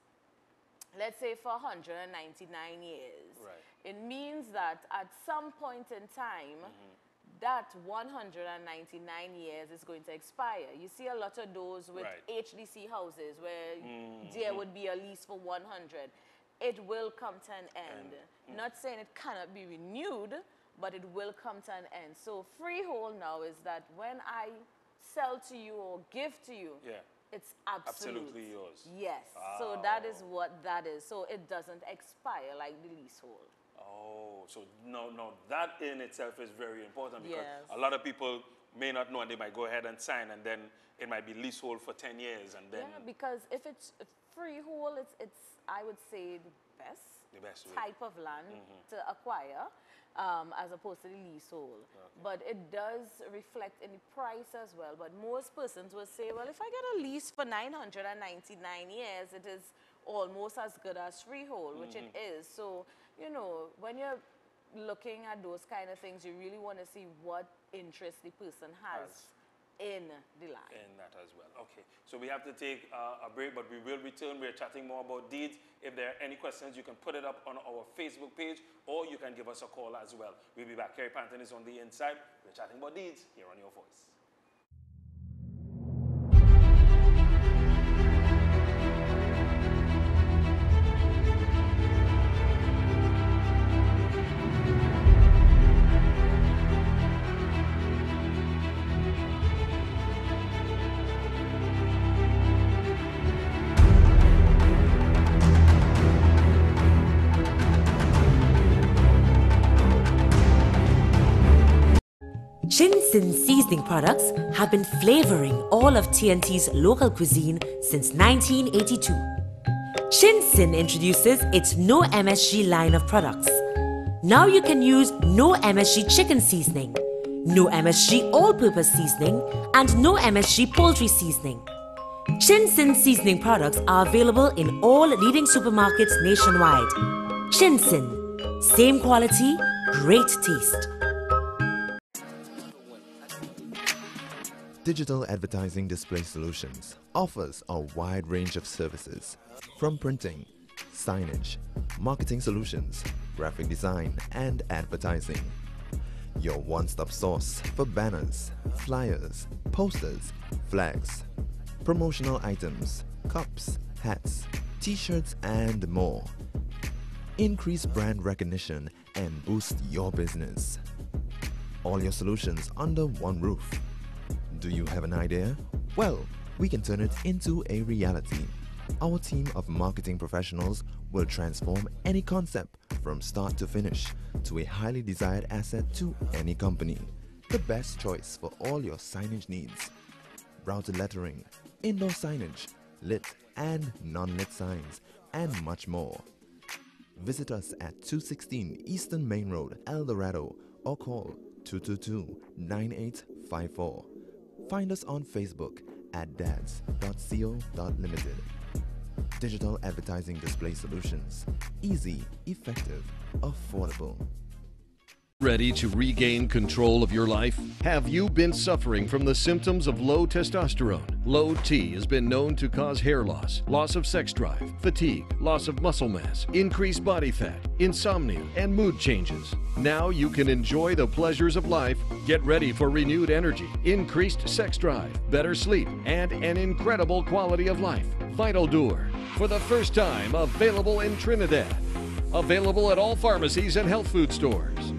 let's say for 199 years, right. It means that at some point in time, that 199 years is going to expire. You see a lot of those with HDC houses where there would be a lease for 100. It will come to an end. Not saying it cannot be renewed, but it will come to an end. So freehold now is that when I sell to you or give to you, it's absolutely yours. Yes. So that is what that is. So it doesn't expire like the leasehold. Oh, so no, that in itself is very important because a lot of people may not know and they might go ahead and sign and then it might be leasehold for 10 years and then... Yeah, because if it's freehold, it's I would say, the best type of land to acquire as opposed to the leasehold. But it does reflect in the price as well. But most persons will say, well, if I get a lease for 999 years, it is almost as good as freehold, which it is. So, you know, when you're looking at those kind of things, you really want to see what interest the person has in the land. In that as well. Okay, so we have to take a break, but we will return. We're chatting more about deeds. If there are any questions, you can put it up on our Facebook page, or you can give us a call as well. We'll be back. Kerry Panton is on the inside. We're chatting about deeds here on Your Voice. Gittens seasoning products have been flavoring all of TNT's local cuisine since 1982. Gittens introduces its No MSG line of products. Now you can use No MSG chicken seasoning, No MSG all-purpose seasoning, and No MSG poultry seasoning. Gittens seasoning products are available in all leading supermarkets nationwide. Gittens, same quality, great taste. Digital Advertising Display Solutions offers a wide range of services from printing, signage, marketing solutions, graphic design, and advertising. Your one-stop source for banners, flyers, posters, flags, promotional items, cups, hats, t-shirts, and more. Increase brand recognition and boost your business. All your solutions under one roof. Do you have an idea? Well, we can turn it into a reality. Our team of marketing professionals will transform any concept from start to finish to a highly desired asset to any company. The best choice for all your signage needs. Routed lettering, indoor signage, lit and non-lit signs, and much more. Visit us at 216 Eastern Main Road, El Dorado, or call 222-9854. Find us on Facebook at dads.co.limited. Digital Advertising Display Solutions. Easy, effective, affordable. Ready to regain control of your life? Have you been suffering from the symptoms of low testosterone? Low T has been known to cause hair loss, loss of sex drive, fatigue, loss of muscle mass, increased body fat, insomnia, and mood changes. Now you can enjoy the pleasures of life, get ready for renewed energy, increased sex drive, better sleep, and an incredible quality of life. Vital Dur, for the first time available in Trinidad. Available at all pharmacies and health food stores.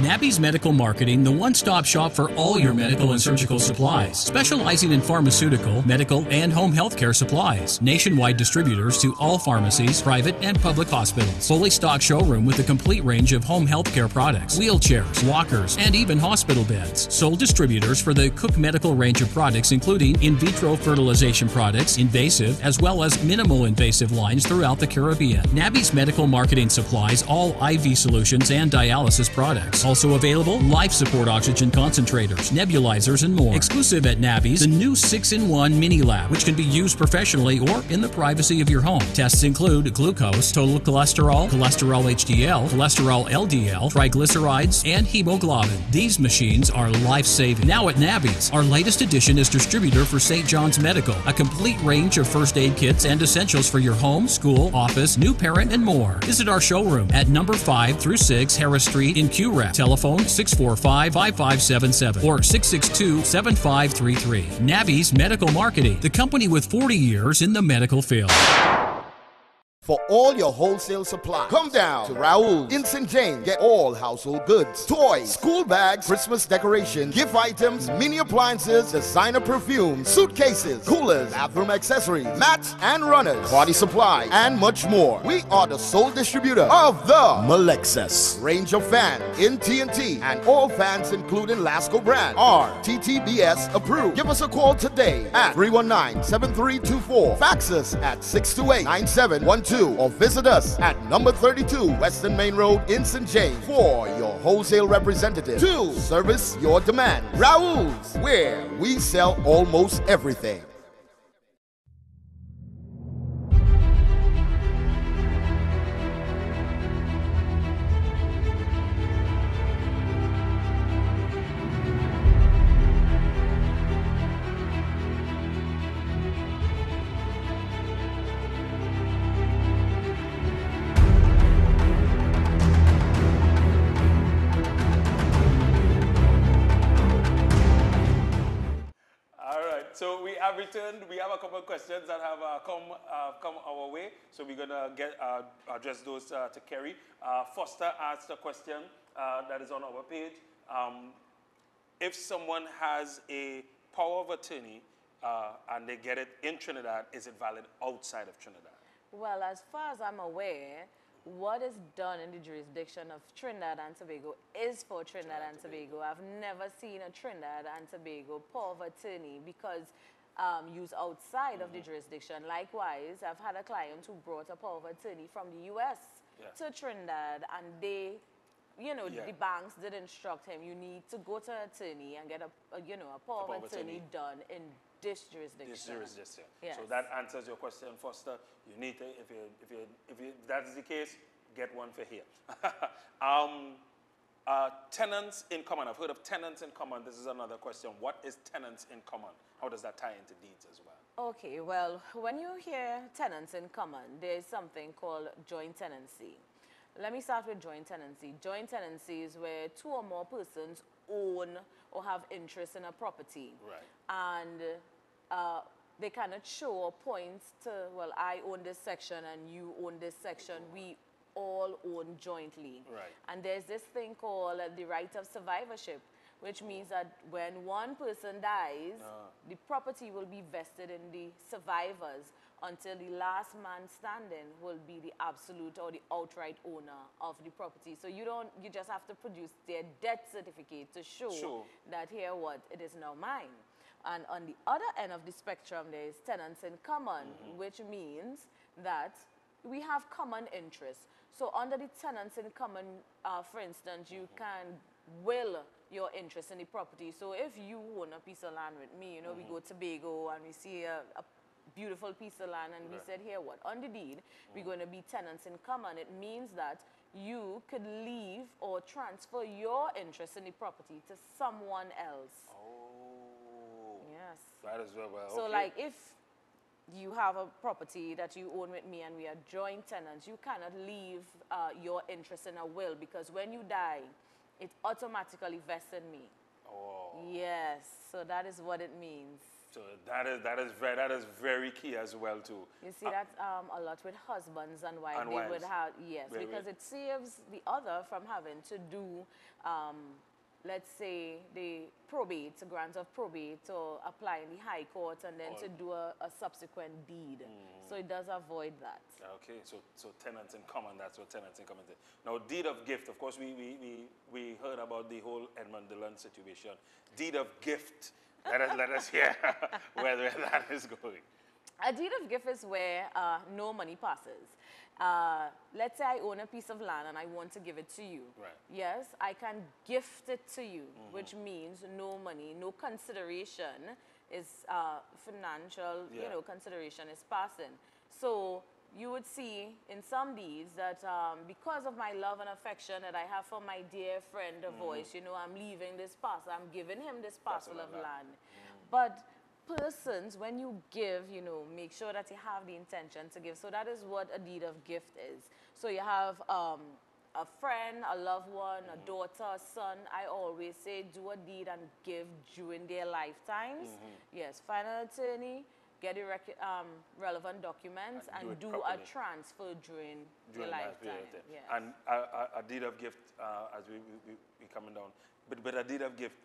Nabby's Medical Marketing, the one-stop shop for all your medical and surgical supplies, specializing in pharmaceutical, medical, and home healthcare supplies. Nationwide distributors to all pharmacies, private and public hospitals. Fully stocked showroom with a complete range of home healthcare products, wheelchairs, walkers, and even hospital beds. Sole distributors for the Cook Medical range of products, including in vitro fertilization products, invasive, as well as minimal invasive lines throughout the Caribbean. Nabby's Medical Marketing supplies all IV solutions and dialysis products. Also available, life support oxygen concentrators, nebulizers, and more. Exclusive at Nabby's, the new 6-in-1 mini lab, which can be used professionally or in the privacy of your home. Tests include glucose, total cholesterol, cholesterol HDL, cholesterol LDL, triglycerides, and hemoglobin. These machines are life-saving. Now at Nabby's, our latest addition is distributor for St. John's Medical, a complete range of first aid kits and essentials for your home, school, office, new parent, and more. Visit our showroom at number 5 through 6 Harris Street in Q-Rep. Telephone 645-5577 or 662-7533. Nabby's Medical Marketing, the company with 40 years in the medical field. For all your wholesale supply, come down to Raoul's in St. James. Get all household goods, toys, school bags, Christmas decorations, gift items, mini appliances, designer perfumes, suitcases, coolers, bathroom accessories, mats and runners, party supply, and much more. We are the sole distributor of the Malexus range of fans in TNT, and all fans, including Lasco brand, are TTBS approved. Give us a call today at 319-7324. Fax us at 628-9712. Or visit us at number 32 Western Main Road in St. James for your wholesale representative to service your demand. Raoul's, where we sell almost everything. So we have returned. We have a couple of questions that have come our way. So we're going to address those to Kerry. Foster asked a question that is on our page. If someone has a power of attorney and they get it in Trinidad, is it valid outside of Trinidad? Well, as far as I'm aware, what is done in the jurisdiction of Trinidad and Tobago is for Trinidad and Tobago. I've never seen a Trinidad and Tobago power of attorney because used outside of the jurisdiction. Likewise, I've had a client who brought a power of attorney from the U.S. to Trinidad, and they, the banks did instruct him, you need to go to an attorney and get a power of attorney done in this jurisdiction. This jurisdiction. Yes. So that answers your question, Foster. You need to, if that is the case, get one for here. Tenants in common. I've heard of tenants in common. This is another question. What is tenants in common? How does that tie into deeds as well? Okay, well, when you hear tenants in common, there's something called joint tenancy. Let me start with joint tenancy. Joint tenancy is where two or more persons own or have interest in a property. Right. And they cannot show or point to, well, I own this section and you own this section. We all own jointly. Right. And there's this thing called the right of survivorship, which means that when one person dies, the property will be vested in the survivors until the last man standing will be the absolute or the outright owner of the property. So you just have to produce their death certificate to show that here it is now mine. And on the other end of the spectrum, there is tenants in common, which means that we have common interests. So under the tenants in common, for instance, you can will your interest in the property. So if you own a piece of land with me, we go to Tobago and we see a beautiful piece of land and we said, here on the deed, we're going to be tenants in common. It means that you could leave or transfer your interest in the property to someone else. Yes. That is well. So like if you have a property that you own with me and we are joint tenants, you cannot leave your interest in a will, because when you die, it automatically vests in me. Yes, so that is what it means. So that is very key as well too. You see that a lot with husbands and wives. They would have, yes, because it saves the other from having to do, let's say, the probate, a grant of probate, or apply in the High Court, and then to do a subsequent deed. So it does avoid that. Okay, so tenants in common, that's what tenants in common is. Now, deed of gift, of course, we heard about the whole Edmund Dillon situation. Deed of gift, let us hear where that is going. A deed of gift is where no money passes. Let's say I own a piece of land and I want to give it to you. Right. Yes, I can gift it to you, which means no money, no consideration is financial, consideration is passing. So you would see in some deeds that because of my love and affection that I have for my dear friend, a voice, I'm leaving this parcel, I'm giving him this parcel of land. But persons, when you give, make sure that you have the intention to give. So that is what a deed of gift is. So you have a friend, a loved one, a daughter, a son, I always say do a deed and give during their lifetimes. Yes, find an attorney, get the relevant documents, and do a transfer during your lifetime. Yes. And a deed of gift, as we coming down, but a deed of gift,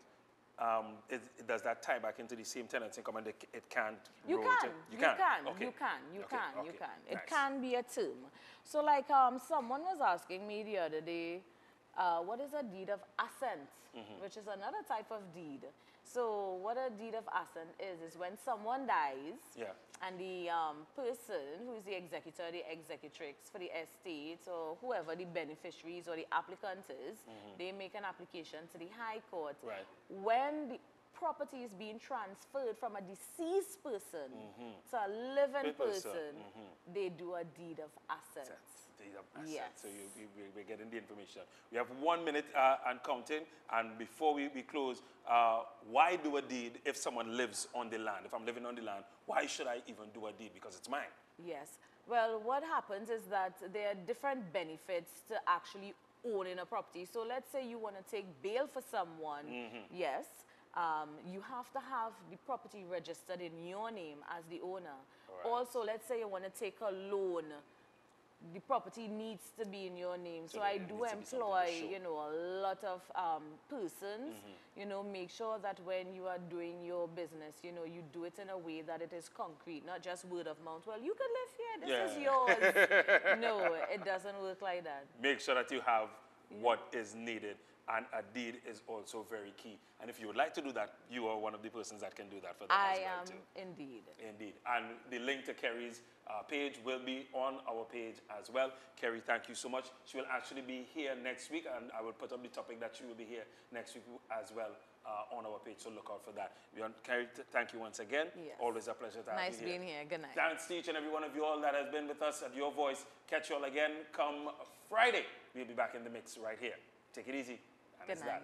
does that tie back into the same tenants income, and it can't roll to? You can. It can be a term. So like someone was asking me the other day, what is a deed of assent, which is another type of deed. So what a deed of assent is when someone dies, and the person who is the executor, the executrix for the estate, or whoever the beneficiaries or the applicant is, they make an application to the High Court. Right. When the property is being transferred from a deceased person to a living person, they do a deed of assent. Deed of assent. Yes. So we're getting the information. We have 1 minute and counting, and before we close, why do a deed if someone lives on the land? If I'm living on the land, why should I even do a deed? Because it's mine. Yes. Well, what happens is that there are different benefits to actually owning a property. So let's say you want to take bail for someone. Yes. You have to have the property registered in your name as the owner. Right. Also, let's say you want to take a loan. The property needs to be in your name. So I do employ, you know, a lot of persons, you know, make sure that when you are doing your business, you know, you do it in a way that it is concrete, not just word of mouth. Well, you can live here, this is yours. No, it doesn't work like that. Make sure that you have what is needed. And a deed is also very key. And if you would like to do that, you are one of the persons that can do that for them as well, too. I am indeed. Indeed. And the link to Kerry's page will be on our page as well. Kerry, thank you so much. She will actually be here next week, and I will put up the topic that she will be here next week as well on our page, so look out for that. Kerry, thank you once again. Yes. Always a pleasure to have you here. Nice being here. Good night. Thanks to each and every one of you all that has been with us at Your Voice. Catch you all again come Friday. We'll be back in the mix right here. Take it easy. Good night.